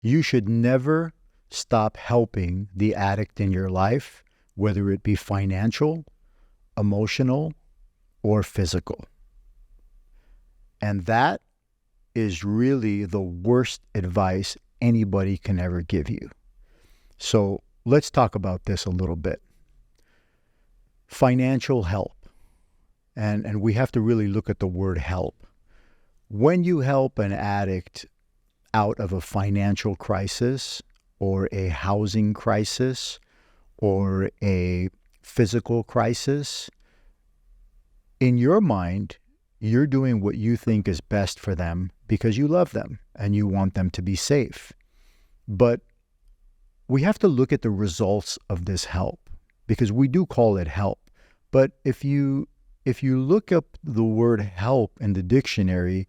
You should never stop helping the addict in your life, whether it be financial, emotional, or physical. And that is really the worst advice anybody can ever give you. So let's talk about this a little bit. Financial help. And we have to really look at the word help. When you help an addict out of a financial crisis or a housing crisis or a physical crisis, in your mind, you're doing what you think is best for them because you love them and you want them to be safe. But we have to look at the results of this help because we do call it help. But if you look up the word help in the dictionary,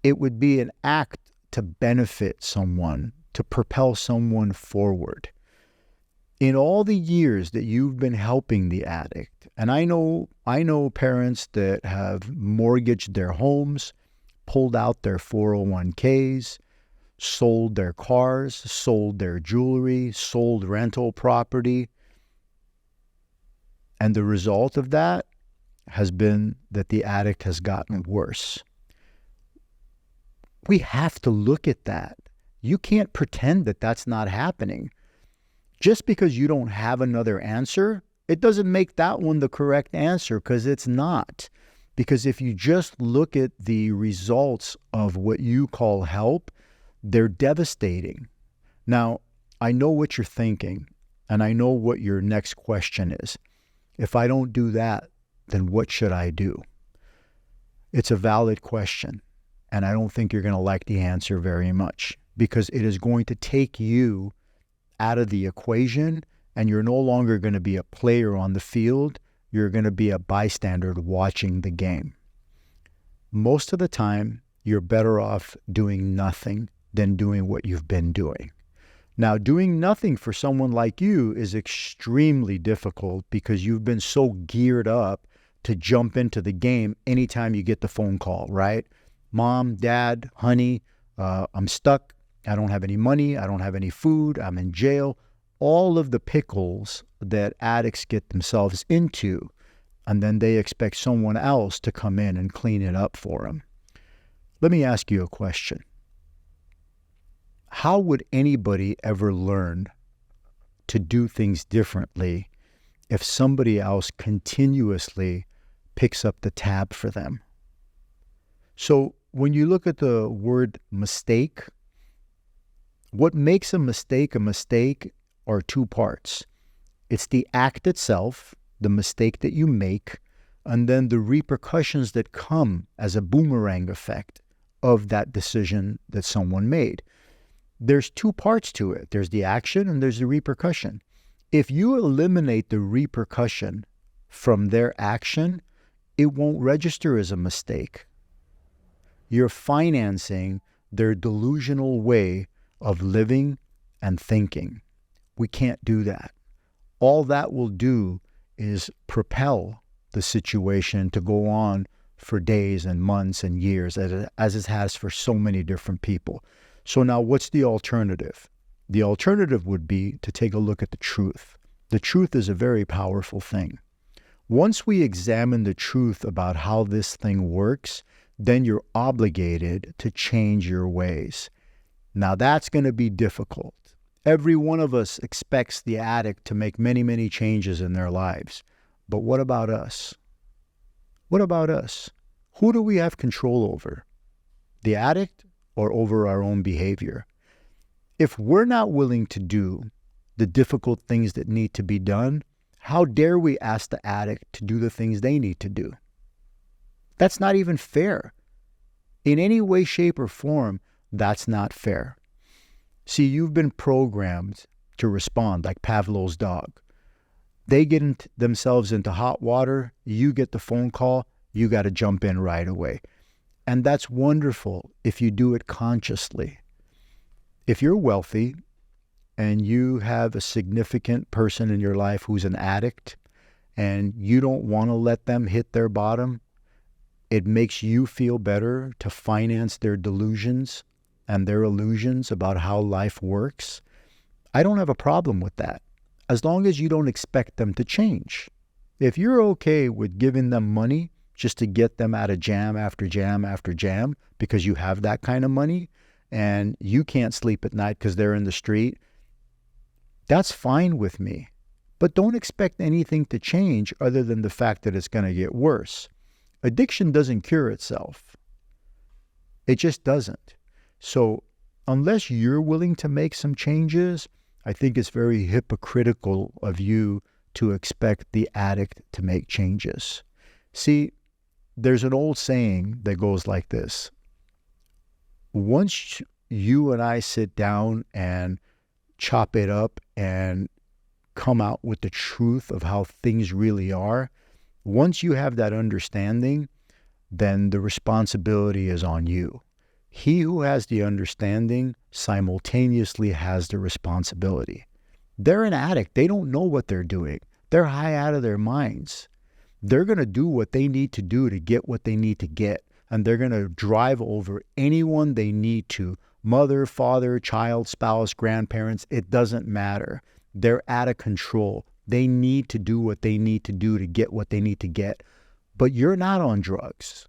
it would be an act to benefit someone, to propel someone forward. In all the years that you've been helping the addict, and I know parents that have mortgaged their homes, pulled out their 401ks, sold their cars, sold their jewelry, sold rental property. And the result of that has been that the addict has gotten worse. We have to look at that. You can't pretend that that's not happening. Just because you don't have another answer, it doesn't make that one the correct answer, because it's not. Because if you just look at the results of what you call help, they're devastating. Now, I know what you're thinking, and I know what your next question is. If I don't do that, then what should I do? It's a valid question, and I don't think you're going to like the answer very much, because it is going to take you out of the equation, and you're no longer going to be a player on the field. You're going to be a bystander watching the game. Most of the time, you're better off doing nothing than doing what you've been doing. Now, doing nothing for someone like you is extremely difficult because you've been so geared up to jump into the game anytime you get the phone call, right? Mom, Dad, honey, I'm stuck. I don't have any money. I don't have any food. I'm in jail. All of the pickles that addicts get themselves into, and then they expect someone else to come in and clean it up for them. Let me ask you a question. How would anybody ever learn to do things differently if somebody else continuously picks up the tab for them? So when you look at the word mistake, what makes a mistake are two parts. It's the act itself, the mistake that you make, and then the repercussions that come as a boomerang effect of that decision that someone made. There's two parts to it. There's the action and there's the repercussion. If you eliminate the repercussion from their action, it won't register as a mistake. You're financing their delusional way of living and thinking. We can't do that. All that will do is propel the situation to go on for days and months and years, as it has for so many different people. So now what's the alternative? The alternative would be to take a look at the truth. The truth is a very powerful thing. Once we examine the truth about how this thing works, then you're obligated to change your ways. Now that's going to be difficult. Every one of us expects the addict to make many, many changes in their lives. But what about us? What about us? Who do we have control over? The addict or over our own behavior? If we're not willing to do the difficult things that need to be done, how dare we ask the addict to do the things they need to do? That's not even fair. In any way, shape, or form, that's not fair. See, you've been programmed to respond like Pavlov's dog. They get themselves into hot water, you get the phone call, you got to jump in right away. And that's wonderful if you do it consciously. If you're wealthy and you have a significant person in your life who's an addict and you don't want to let them hit their bottom, it makes you feel better to finance their delusions and their illusions about how life works, I don't have a problem with that, as long as you don't expect them to change. If you're okay with giving them money just to get them out of jam after jam after jam because you have that kind of money and you can't sleep at night because they're in the street, that's fine with me. But don't expect anything to change other than the fact that it's going to get worse. Addiction doesn't cure itself. It just doesn't. So unless you're willing to make some changes, I think it's very hypocritical of you to expect the addict to make changes. See, there's an old saying that goes like this. Once you and I sit down and chop it up and come out with the truth of how things really are, once you have that understanding, then the responsibility is on you. He who has the understanding simultaneously has the responsibility. They're an addict. They don't know what they're doing. They're high out of their minds. They're going to do what they need to do to get what they need to get. And they're going to drive over anyone they need to. Mother, father, child, spouse, grandparents, it doesn't matter. They're out of control. They need to do what they need to do to get what they need to get. But you're not on drugs.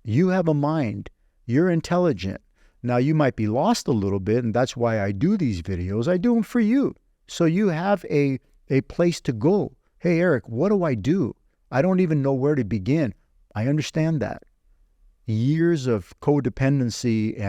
You have a mind. You're intelligent. Now, you might be lost a little bit, and that's why I do these videos. I do them for you. So you have a place to go. Hey, Eric, what do I do? I don't even know where to begin. I understand that. Years of codependency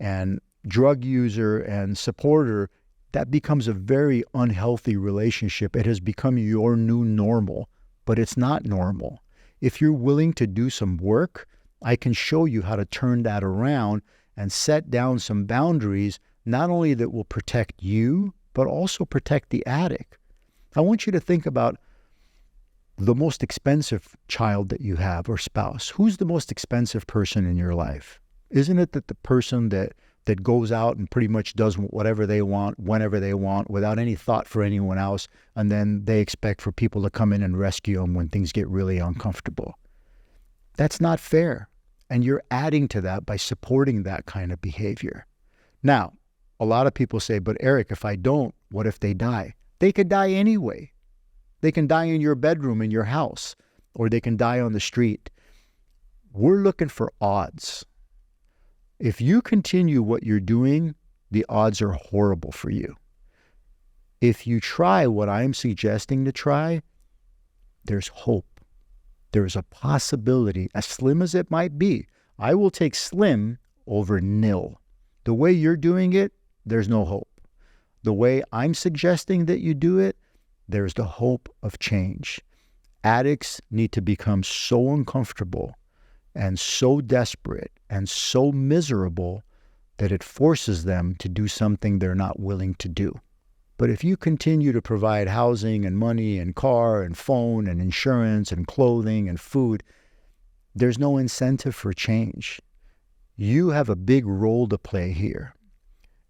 and drug user and supporter, that becomes a very unhealthy relationship. It has become your new normal, but it's not normal. If you're willing to do some work, I can show you how to turn that around and set down some boundaries, not only that will protect you, but also protect the addict. I want you to think about the most expensive child that you have or spouse. Who's the most expensive person in your life? Isn't it that the person that goes out and pretty much does whatever they want, whenever they want, without any thought for anyone else, and then they expect for people to come in and rescue them when things get really uncomfortable? That's not fair. And you're adding to that by supporting that kind of behavior. Now, a lot of people say, but Eric, if I don't, what if they die? They could die anyway. They can die in your bedroom in your house, or they can die on the street. We're looking for odds. If you continue what you're doing, the odds are horrible for you. If you try what I'm suggesting to try, there's hope. There's a possibility, as slim as it might be. I will take slim over nil. The way you're doing it, there's no hope. The way I'm suggesting that you do it, there's the hope of change. Addicts need to become so uncomfortable and so desperate and so miserable that it forces them to do something they're not willing to do. But if you continue to provide housing and money and car and phone and insurance and clothing and food, there's no incentive for change. You have a big role to play here.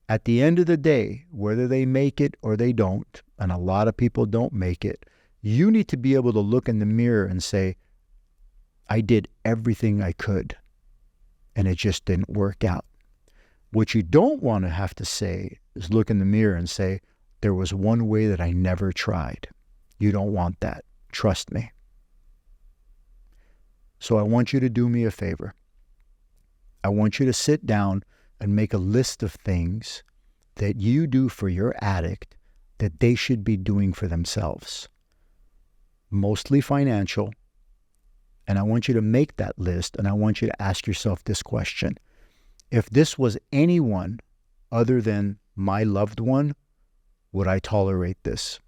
At the end of the day, whether they make it or they don't, and a lot of people don't make it, you need to be able to look in the mirror and say, I did everything I could, and it just didn't work out. What you don't want to have to say is look in the mirror and say, there was one way that I never tried. You don't want that. Trust me. So I want you to do me a favor. I want you to sit down and make a list of things that you do for your addict that they should be doing for themselves. Mostly financial. And I want you to make that list, and I want you to ask yourself this question. If this was anyone other than my loved one, would I tolerate this?